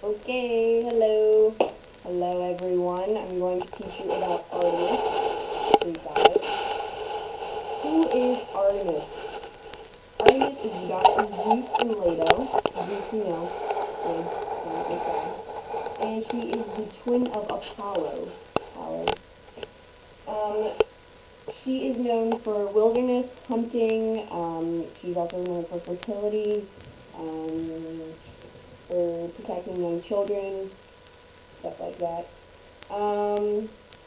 Okay, hello. Hello everyone. I'm going to teach you about Artemis. Greek goddess. Who is Artemis? Artemis is the daughter of Zeus and Leto. Zeus, you know, big guy. And she is the twin of Apollo. Um, she is known for wilderness hunting. She's also known for fertility, for protecting young children, stuff like that.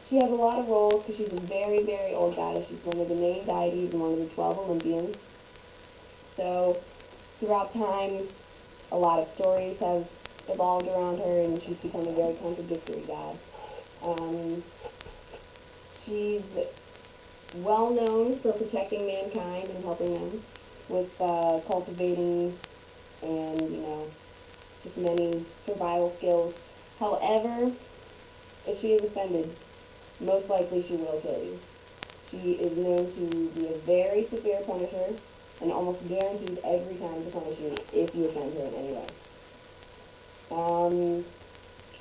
She has a lot of roles because she's a very, very old goddess. She's one of the main deities and one of the 12 Olympians. So, throughout time, a lot of stories have evolved around her, and she's become a very contradictory god. She's well known for protecting mankind and helping them with cultivating and, just many survival skills. However, if she is offended, most likely she will kill you. She is known to be a very severe punisher and almost guaranteed every time to punish you if you offend her in any way.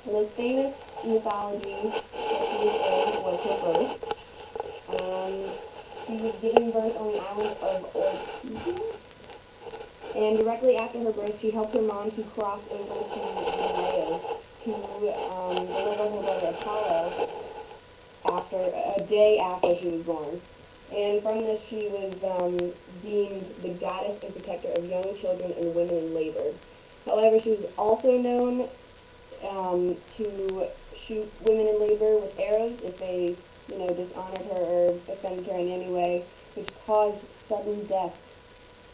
The most famous mythology that she was in was her birth. She was given birth on the island of Ortygia, and directly after her birth, she helped her mom to cross over to Laos to deliver her brother Apollo a day after she was born. And from this, she was deemed the goddess and protector of young children and women in labor. However, she was also known to shoot women in labor with arrows if they, dishonored her or offended her in any way, which caused sudden death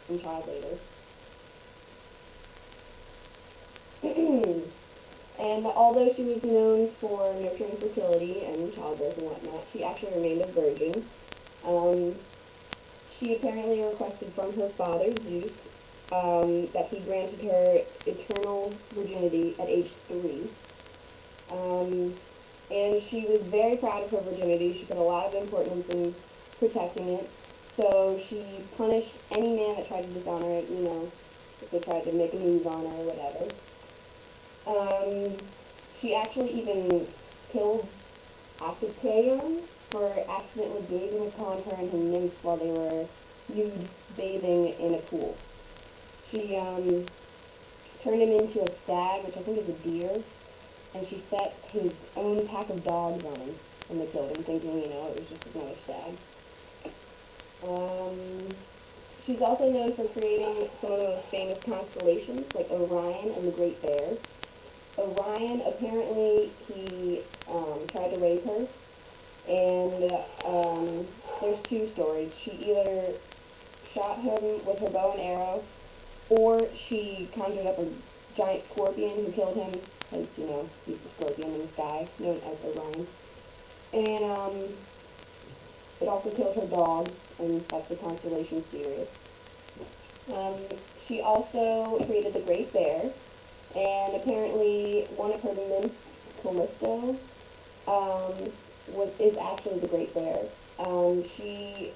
in child labor. And although she was known for nurturing fertility and childbirth and whatnot, she actually remained a virgin. She apparently requested from her father, Zeus, that he granted her eternal virginity at age 3. And she was very proud of her virginity. She put a lot of importance in protecting it. So she punished any man that tried to dishonor it, if they tried to make a move on her or whatever. She actually even killed Actaeon for accidentally gazing upon her and her nymphs while they were nude bathing in a pool. She turned him into a stag, which I think is a deer, and she set his own pack of dogs on him when they killed him, thinking, it was just another stag. She's also known for creating some of the most famous constellations, like Orion and the Great Bear. Orion, apparently, he tried to rape her, and there's two stories. She either shot him with her bow and arrow, or she conjured up a giant scorpion who killed him, because, he's the scorpion in the sky, known as Orion. And it also killed her dog, and that's the constellation Sirius. She also created the Great Bear, and apparently one of her nymphs, Callisto, is actually the Great Bear. She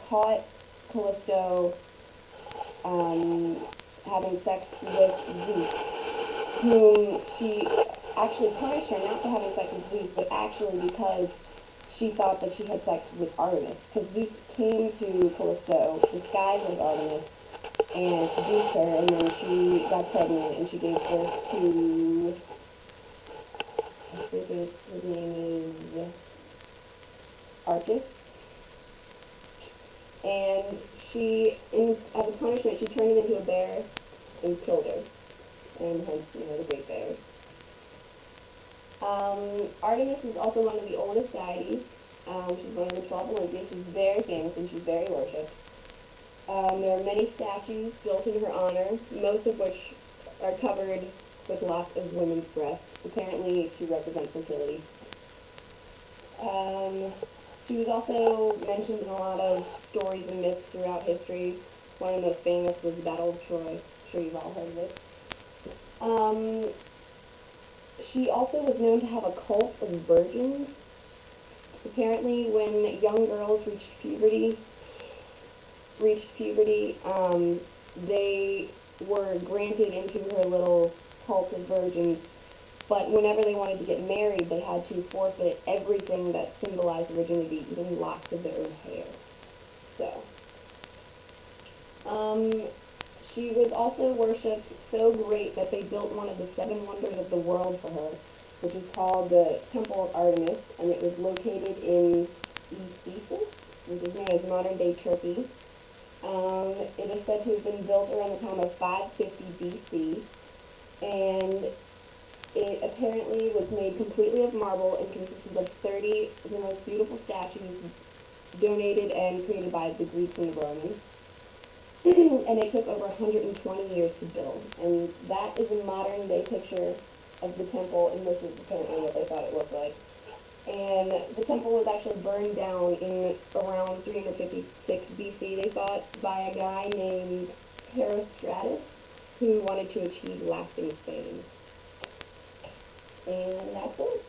caught Callisto having sex with Zeus, whom she actually punished her not for having sex with Zeus, but actually because she thought that she had sex with Artemis, because Zeus came to Callisto disguised as Artemis and seduced her, and then she got pregnant and she gave birth to, I think his name is Arcus. And she, as a punishment, she turned him into a bear and killed her, and hence, the Great Bear. Artemis is also one of the oldest deities. She's one of the 12 Olympians. She's very famous and she's very worshipped. There are many statues built in her honor, most of which are covered with lots of women's breasts, apparently to represent fertility. She was also mentioned in a lot of stories and myths throughout history. One of the most famous was the Battle of Troy. I'm sure you've all heard of it. She also was known to have a cult of virgins. Apparently, when young girls reached puberty, they were granted into her little cult of virgins, but whenever they wanted to get married, they had to forfeit everything that symbolized virginity, even locks of their own hair. So, um, she was also worshipped so great that they built one of the seven wonders of the world for her, which is called the Temple of Artemis, and it was located in Ephesus, which is known as modern-day Turkey. It is said to have been built around the time of 550 BC, and it apparently was made completely of marble and consisted of 30 of the most beautiful statues donated and created by the Greeks and the Romans. And it took over 120 years to build. And that is a modern day picture of the temple, and this is apparently what they thought it looked like. And the temple was actually burned down in around 356 BC, they thought, by a guy named Herostratus, who wanted to achieve lasting fame. And that's it.